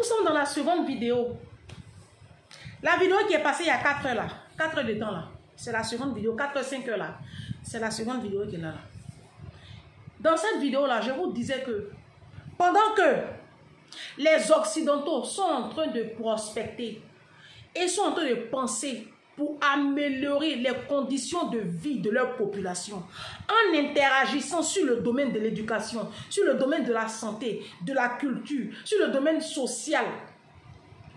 Nous sommes dans la seconde vidéo. La vidéo qui est passée il y a 4 heures là. 4 heures de temps là. C'est la seconde vidéo. 4-5 heures là. C'est la seconde vidéo qui est là. Dans cette vidéo là, je vous disais que pendant que les Occidentaux sont en train de prospecter et sont en train de penser pour améliorer les conditions de vie de leur population en interagissant sur le domaine de l'éducation, sur le domaine de la santé, de la culture, sur le domaine social.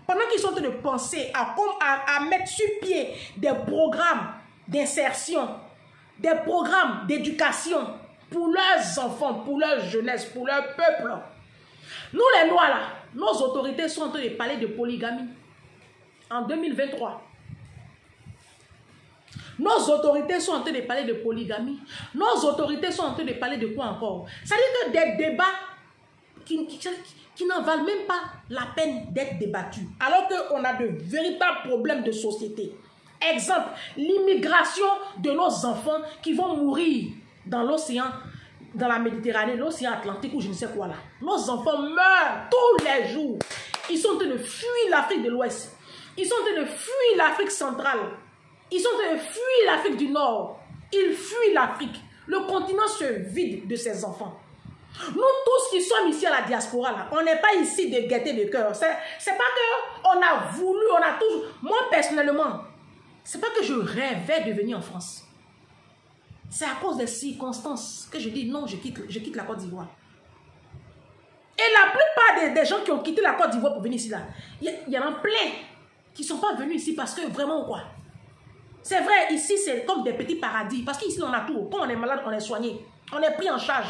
Pendant qu'ils sont en train de penser à mettre sur pied des programmes d'insertion, des programmes d'éducation pour leurs enfants, pour leur jeunesse, pour leur peuple. Nous les Noirs là, nos autorités sont en train de parler de polygamie en 2023. Nos autorités sont en train de parler de polygamie. Nos autorités sont en train de parler de quoi encore? C'est-à-dire que des débats qui n'en valent même pas la peine d'être débattus. Alors qu'on a de véritables problèmes de société. Exemple, l'immigration de nos enfants qui vont mourir dans l'océan, dans la Méditerranée, l'océan Atlantique ou je ne sais quoi là. Nos enfants meurent tous les jours. Ils sont en train de fuir l'Afrique de l'Ouest. Ils sont en train de fuir l'Afrique centrale. Ils sont en train de fuir l'Afrique du Nord. Ils fuient l'Afrique. Le continent se vide de ses enfants. Nous tous qui sommes ici à la diaspora, là, on n'est pas ici de gaieté de cœur. C'est pas qu'on a voulu, on a toujours... Moi, personnellement, c'est pas que je rêvais de venir en France. C'est à cause des circonstances que je dis non, je quitte la Côte d'Ivoire. Et la plupart des gens qui ont quitté la Côte d'Ivoire pour venir ici, là, il y en a plein qui ne sont pas venus ici parce que vraiment quoi. C'est vrai, ici c'est comme des petits paradis. Parce qu'ici on a tout. Quand on est malade, on est soigné. On est pris en charge.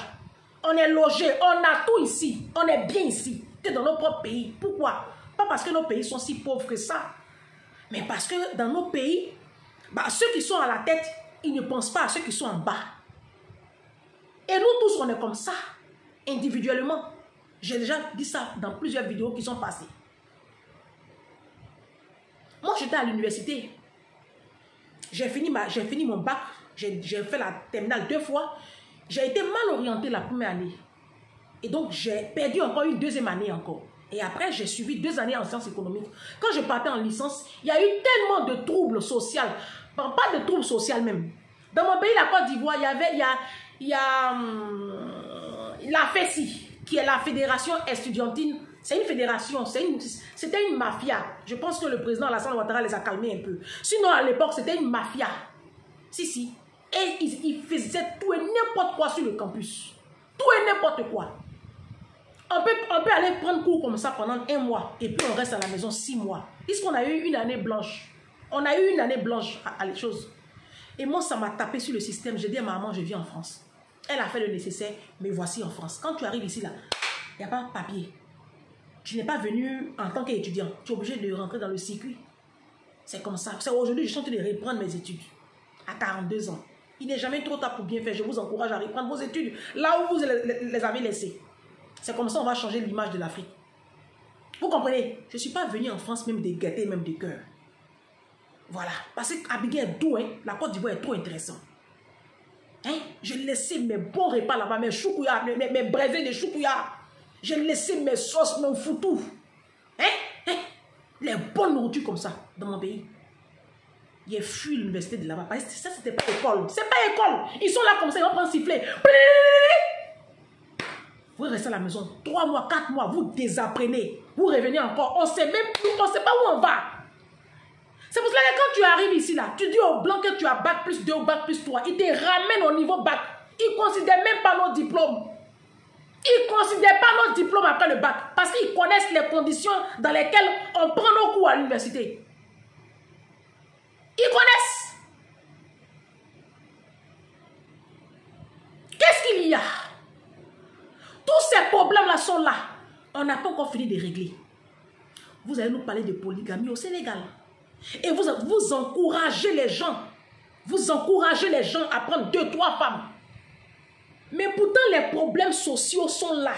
On est logé. On a tout ici. On est bien ici. Que dans nos propres pays. Pourquoi? Pas parce que nos pays sont si pauvres que ça. Mais parce que dans nos pays, bah, ceux qui sont à la tête, ils ne pensent pas à ceux qui sont en bas. Et nous tous, on est comme ça. Individuellement. J'ai déjà dit ça dans plusieurs vidéos qui sont passées. Moi, j'étais à l'université. J'ai fini mon bac. J'ai fait la terminale 2 fois. J'ai été mal orientée la première année. Et donc, j'ai perdu encore une deuxième année encore. Et après, j'ai suivi 2 années en sciences économiques. Quand je partais en licence, il y a eu tellement de troubles sociaux. Pas de troubles sociaux même. Dans mon pays, la Côte d'Ivoire, il y a la FESI, qui est la Fédération estudiantine. C'est une fédération, c'était une mafia. Je pense que le président Alassane Ouattara les a calmés un peu. Sinon, à l'époque, c'était une mafia. Si. Et ils faisaient tout et n'importe quoi sur le campus. Tout et n'importe quoi. On peut aller prendre cours comme ça pendant 1 mois. Et puis on reste à la maison 6 mois. Puisqu'on a eu une année blanche. On a eu une année blanche à les choses. Et moi, ça m'a tapé sur le système. J'ai dit à ma maman, je vis en France. Elle a fait le nécessaire, mais voici en France. Quand tu arrives ici, là, il n'y a pas de papier. Tu n'es pas venu en tant qu'étudiant. Tu es obligé de rentrer dans le circuit. C'est comme ça. Aujourd'hui, je suis en train de reprendre mes études. À 42 ans. Il n'est jamais trop tard pour bien faire. Je vous encourage à reprendre vos études là où vous les avez laissées. C'est comme ça qu'on va changer l'image de l'Afrique. Vous comprenez? Je ne suis pas venu en France même de gâter, même de cœur. Voilà. Parce qu'Abidjan est doux, hein? La Côte d'Ivoire est trop intéressante. Hein? J'ai laissé mes bons repas là-bas, mes choukouya, mes brevets de choukouya. J'ai laissé mes sauces, mon foutou. Hein? Les bonnes nourritures comme ça, dans mon pays. J'ai fui l'université de là-bas. Parce que ça, c'était pas école. C'est pas école. Ils sont là comme ça, ils vont prendre un sifflet. Vous restez à la maison 3 mois, 4 mois, vous désapprenez. Vous revenez encore. On sait même plus, on sait pas où on va. C'est pour cela que quand tu arrives ici, là, tu dis aux Blancs que tu as bac plus 2 ou bac plus 3. Ils te ramènent au niveau bac. Ils ne considèrent même pas nos diplômes. Ils ne considèrent pas nos diplômes après le bac. Parce qu'ils connaissent les conditions dans lesquelles on prend nos cours à l'université. Ils connaissent. Qu'est-ce qu'il y a? Tous ces problèmes-là sont là. On n'a pas encore fini de régler. Vous allez nous parler de polygamie au Sénégal. Et vous encouragez les gens. Vous encouragez les gens à prendre 2, 3 femmes. Mais pourtant, les problèmes sociaux sont là.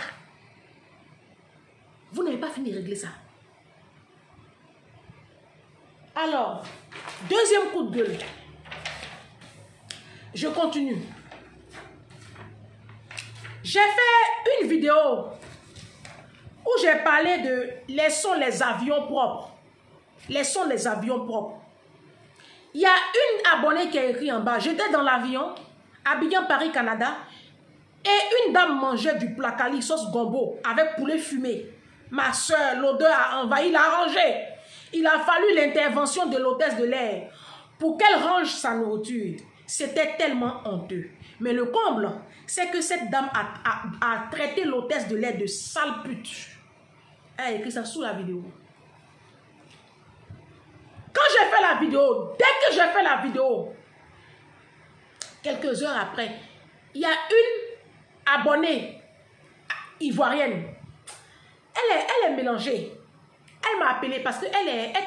Vous n'avez pas fini de régler ça. Alors, deuxième coup de gueule. Je continue. J'ai fait une vidéo où j'ai parlé de laissons les avions propres. Laissons les avions propres. Il y a une abonnée qui a écrit en bas, j'étais dans l'avion, Abidjan, Paris, Canada, et une dame mangeait du placali sauce gombo avec poulet fumé. Ma soeur, l'odeur a envahi la rangée. Il a fallu l'intervention de l'hôtesse de l'air pour qu'elle range sa nourriture. C'était tellement honteux. Mais le comble, c'est que cette dame a traité l'hôtesse de l'air de sale pute. Elle a écrit ça sous la vidéo. Quand j'ai fait la vidéo, dès que j'ai fait la vidéo, quelques heures après, il y a une abonnée ivoirienne. Elle est mélangée. Elle m'a appelé parce qu'elle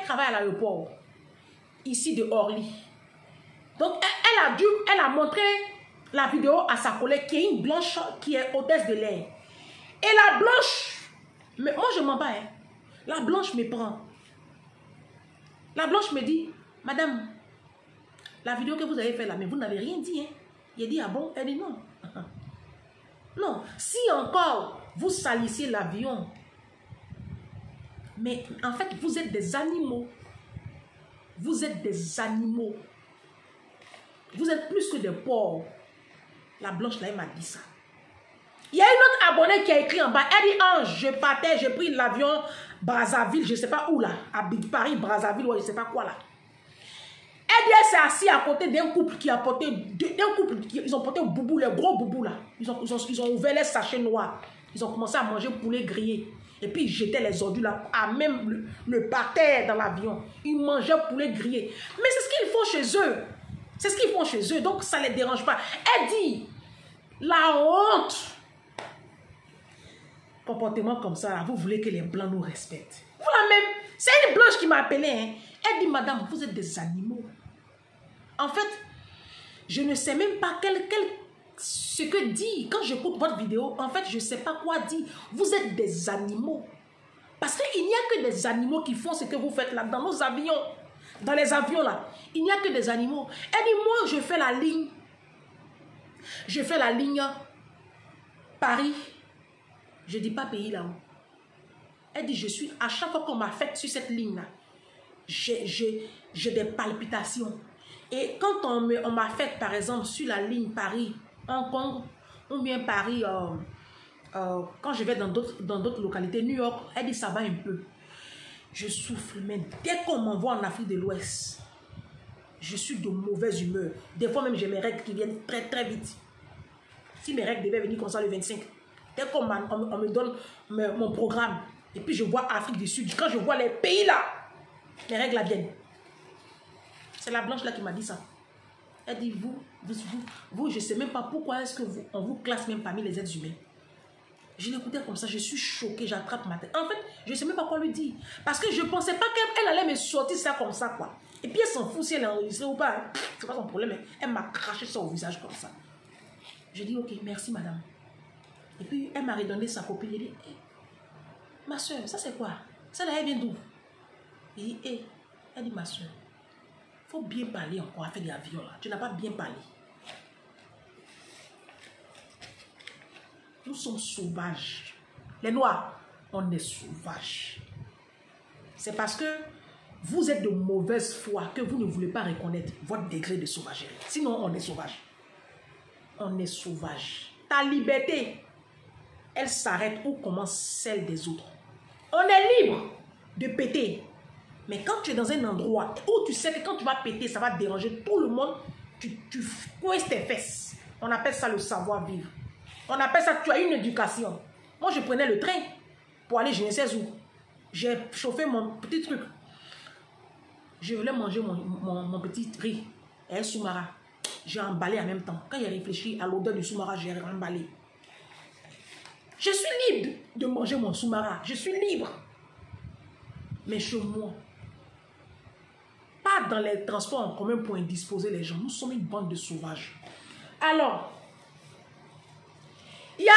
travaille à l'aéroport, ici de Orly. Donc, elle a montré la vidéo à sa collègue qui est une blanche, qui est hôtesse de l'air. Et la blanche, mais moi je m'en bats, hein. La blanche me prend. La blanche me dit, madame, la vidéo que vous avez faite là, mais vous n'avez rien dit, hein. Il a dit, ah bon? Elle dit non. Non, si encore vous salissez l'avion, mais en fait, vous êtes des animaux. Vous êtes des animaux. Vous êtes plus que des porcs. La blanche là, elle m'a dit ça. Il y a une autre abonnée qui a écrit en bas. Elle dit, Ange, je partais, j'ai pris l'avion Brazzaville, je ne sais pas où là. À Paris, Brazzaville, ou je ne sais pas quoi là. Elle dit, elle s'est assise à côté d'un couple qui a porté, ils ont porté un boubou, les gros boubous là. Ils ont ouvert les sachets noirs. Ils ont commencé à manger poulet grillé. Et puis ils jetaient les ordures là, à même le parterre dans l'avion. Ils mangeaient poulet grillé. Mais c'est ce qu'ils font chez eux. C'est ce qu'ils font chez eux, donc ça ne les dérange pas. Elle dit, la honte. Comportement comme ça, là, vous voulez que les blancs nous respectent. Voilà même, c'est une blanche qui m'a appelé. Hein. Elle dit, madame, vous êtes des animaux. En fait, je ne sais même pas ce que dit. Quand j'écoute votre vidéo, en fait, je ne sais pas quoi dire. Vous êtes des animaux. Parce qu'il n'y a que des animaux qui font ce que vous faites là, dans nos avions. Dans les avions là, il n'y a que des animaux. Elle dit, moi, je fais la ligne. Je fais la ligne Paris. Je ne dis pas pays là-haut. Elle dit, je suis, à chaque fois qu'on m'a fait sur cette ligne-là, j'ai des palpitations. Et quand on m'a fait, par exemple, sur la ligne Paris-Hong Kong, ou bien Paris, quand je vais dans d'autres localités, New York, elle dit, ça va un peu. Je souffle, mais dès qu'on m'envoie en Afrique de l'Ouest, je suis de mauvaise humeur. Des fois même, j'ai mes règles qui viennent très très vite. Si mes règles devaient venir comme ça le 25, dès qu'on me donne mon programme, et puis je vois Afrique du Sud, quand je vois les pays là, mes règles là viennent. C'est la blanche là qui m'a dit ça. Elle dit, vous, je ne sais même pas pourquoi est-ce que on vous classe même parmi les êtres humains. Je l'écoutais comme ça, je suis choquée, j'attrape ma tête. En fait, je ne sais même pas quoi lui dire. Parce que je ne pensais pas qu'elle allait me sortir ça comme ça, quoi. Et puis elle s'en fout si elle est enregistrée ou pas. Hein. C'est pas son problème. Hein. Elle m'a craché ça au visage comme ça. Je dis, ok, merci madame. Et puis elle m'a redonné sa copine. Elle dit, hey, ma soeur, ça c'est quoi? Ça là, elle vient d'où? Elle dit, ma soeur, il faut bien parler encore avec des avions là. Tu n'as pas bien parlé. Nous sommes sauvages. Les Noirs, on est sauvages. C'est parce que vous êtes de mauvaise foi que vous ne voulez pas reconnaître votre degré de sauvagerie. Sinon, on est sauvage. On est sauvage. Ta liberté, elle s'arrête où commence celle des autres. On est libre de péter. Mais quand tu es dans un endroit où tu sais que quand tu vas péter, ça va déranger tout le monde, tu coinces tes fesses. On appelle ça le savoir-vivre. On appelle ça, tu as une éducation. Moi, je prenais le train pour aller je ne sais où. J'ai chauffé mon petit truc. Je voulais manger mon petit riz et un soumara. J'ai emballé en même temps. Quand j'ai réfléchi à l'odeur du soumara, j'ai emballé. Je suis libre de manger mon soumara. Je suis libre. Mais chez moi, pas dans les transports en commun pour indisposer les gens. Nous sommes une bande de sauvages. Alors, il y a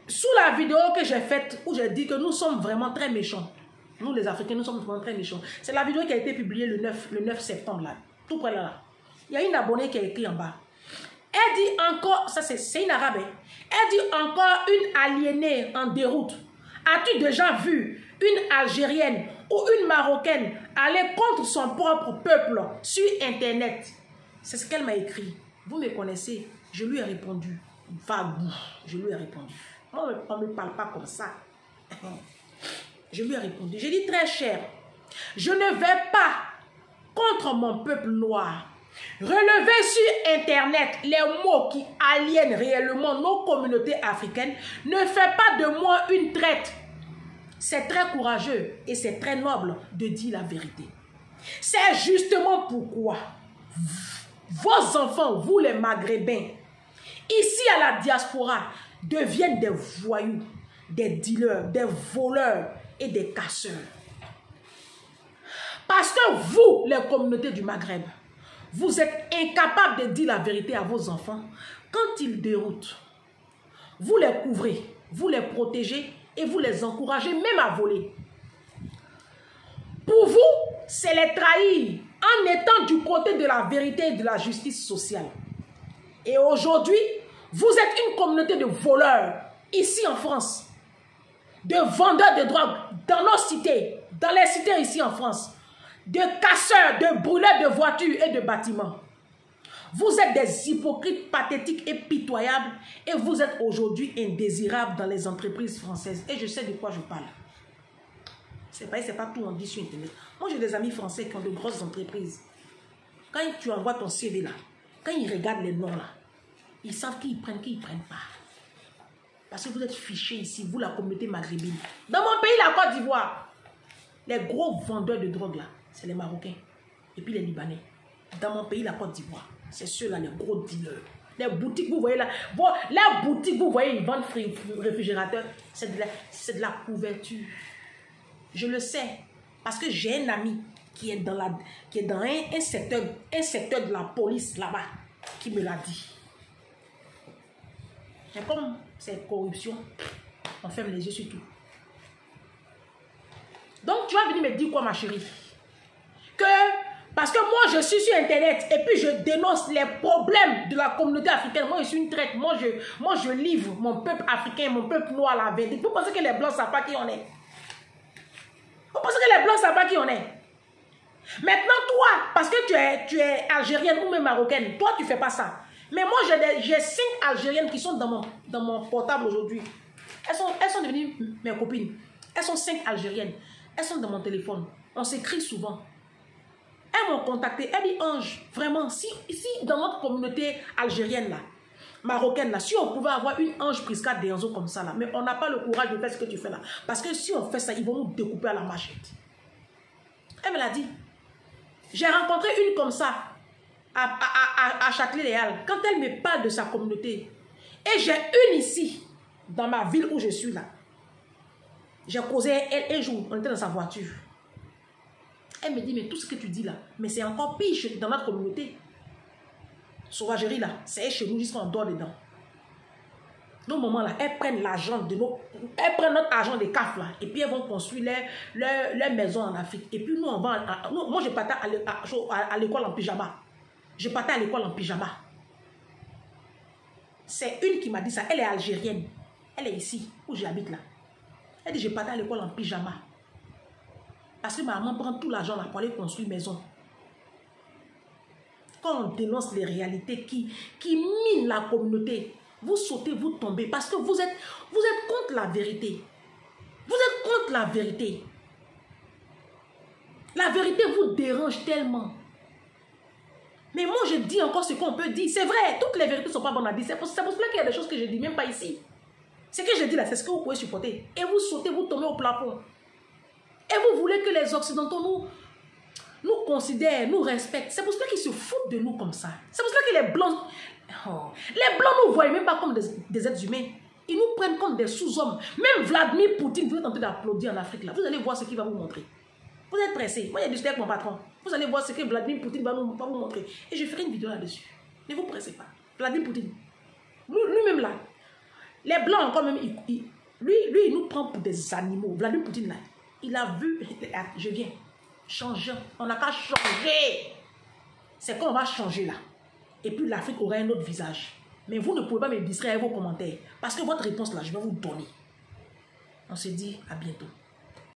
sous la vidéo que j'ai faite où j'ai dit que nous sommes vraiment très méchants. Nous les Africains, nous sommes vraiment très méchants. C'est la vidéo qui a été publiée le 9 septembre là. Tout près là. Il y a une abonnée qui a écrit en bas. Elle dit encore, ça c'est une arabe. Elle dit encore une aliénée en déroute As-tu déjà vu une Algérienne ou une Marocaine aller contre son propre peuple sur Internet? C'est ce qu'elle m'a écrit. Vous me connaissez. Je lui ai répondu. Va-vous. Je lui ai répondu. Moi, on ne me parle pas comme ça. Je lui ai répondu. J'ai dit très cher. Je ne vais pas contre mon peuple noir. Relever sur Internet les mots qui aliènent réellement nos communautés africaines ne fait pas de moi une traite. C'est très courageux et c'est très noble de dire la vérité. C'est justement pourquoi vos enfants, vous les Maghrébins, ici à la diaspora, deviennent des voyous, des dealers, des voleurs et des casseurs. Parce que vous, les communautés du Maghreb, vous êtes incapables de dire la vérité à vos enfants. Quand ils déroutent, vous les couvrez, vous les protégez et vous les encouragez même à voler. Pour vous, c'est les trahir en étant du côté de la vérité et de la justice sociale. Et aujourd'hui, vous êtes une communauté de voleurs ici en France, de vendeurs de drogue dans nos cités, dans les cités ici en France, de casseurs, de brûleurs de voitures et de bâtiments. Vous êtes des hypocrites pathétiques et pitoyables et vous êtes aujourd'hui indésirables dans les entreprises françaises. Et je sais de quoi je parle. C'est pas tout on dit sur Internet. Moi, j'ai des amis français qui ont de grosses entreprises. Quand tu envoies ton CV là, quand ils regardent les noms là, ils savent qui ils prennent pas. Parce que vous êtes fichés ici, vous la communauté maghrébine. Dans mon pays, la Côte d'Ivoire, les gros vendeurs de drogue là, c'est les Marocains et puis les Libanais. Dans mon pays, la Côte d'Ivoire, c'est ceux-là, les gros dealers. Les boutiques, vous voyez là, la boutique, vous voyez, ils vendent réfrigérateurs, c'est de la couverture. Je le sais, parce que j'ai un ami qui est dans un secteur de la police là-bas, qui me l'a dit. Et comme c'est corruption, on ferme les yeux sur tout. Donc tu vas venir me dire quoi, ma chérie? Parce que moi je suis sur Internet et puis je dénonce les problèmes de la communauté africaine. Moi je suis une traite. Moi je livre mon peuple africain, mon peuple noir la vérité. Vous pensez que les blancs ne savent pas qui on est? Vous pensez que les blancs ne savent pas qui on est? Maintenant toi, parce que tu es algérienne ou même marocaine, toi tu ne fais pas ça. Mais moi j'ai 5 algériennes qui sont dans mon portable aujourd'hui. Elles sont devenues mes copines. Elles sont 5 algériennes. Elles sont dans mon téléphone. On s'écrit souvent. Elles m'ont contacté. Elle dit, Ange, vraiment, si dans notre communauté algérienne là, marocaine là, si on pouvait avoir une Ange Prisca Denzo comme ça là, mais on n'a pas le courage de faire ce que tu fais là. Parce que si on fait ça, ils vont nous découper à la machette. Elle me l'a dit. J'ai rencontré une comme ça à Châtelet-Léal. Quand elle me parle de sa communauté, et j'ai une ici, dans ma ville où je suis là. J'ai causé elle un jour, on était dans sa voiture. Elle me dit, mais tout ce que tu dis là, mais c'est encore pire dans notre communauté. Sauvagerie là, c'est chez nous jusqu'en dehors dedans. Nos moments là, elles prennent l'argent de nos... Elles prennent notre argent des CAF là, et puis elles vont construire leur maison en Afrique. Et puis nous, on va... moi, je partais à l'école en pyjama. Je partais à l'école en pyjama. C'est une qui m'a dit ça. Elle est algérienne. Elle est ici, où j'habite là. Elle dit, je partais à l'école en pyjama. Parce que ma maman prend tout l'argent là pour aller construire une maison. Quand on dénonce les réalités qui minent la communauté, vous sautez, vous tombez. Parce que vous êtes contre la vérité. Vous êtes contre la vérité. La vérité vous dérange tellement. Mais moi, je dis encore ce qu'on peut dire. C'est vrai, toutes les vérités ne sont pas bonnes à dire. C'est pour cela qu'il y a des choses que je dis, même pas ici. Ce que je dis là, c'est ce que vous pouvez supporter. Et vous sautez, vous tombez au plafond. Et vous voulez que les Occidentaux nous considèrent, nous respectent. C'est pour cela qu'ils se foutent de nous comme ça. C'est pour cela que les Blancs... Oh, les Blancs ne nous voient même pas comme des êtres humains. Ils nous prennent comme des sous-hommes. Même Vladimir Poutine, vous êtes en train d'applaudir en Afrique là. Vous allez voir ce qu'il va vous montrer. Vous êtes pressés. Moi, j'ai discuté avec mon patron. Vous allez voir ce que Vladimir Poutine va vous montrer. Et je ferai une vidéo là-dessus. Ne vous pressez pas. Vladimir Poutine. Lui-même là. Les Blancs, quand même, lui, il nous prend pour des animaux. Vladimir Poutine là. Il a vu, je viens, changer. On n'a qu'à changer. C'est quand on va changer là. Et puis l'Afrique aura un autre visage. Mais vous ne pouvez pas me distraire avec vos commentaires. Parce que votre réponse là, je vais vous donner. On se dit à bientôt.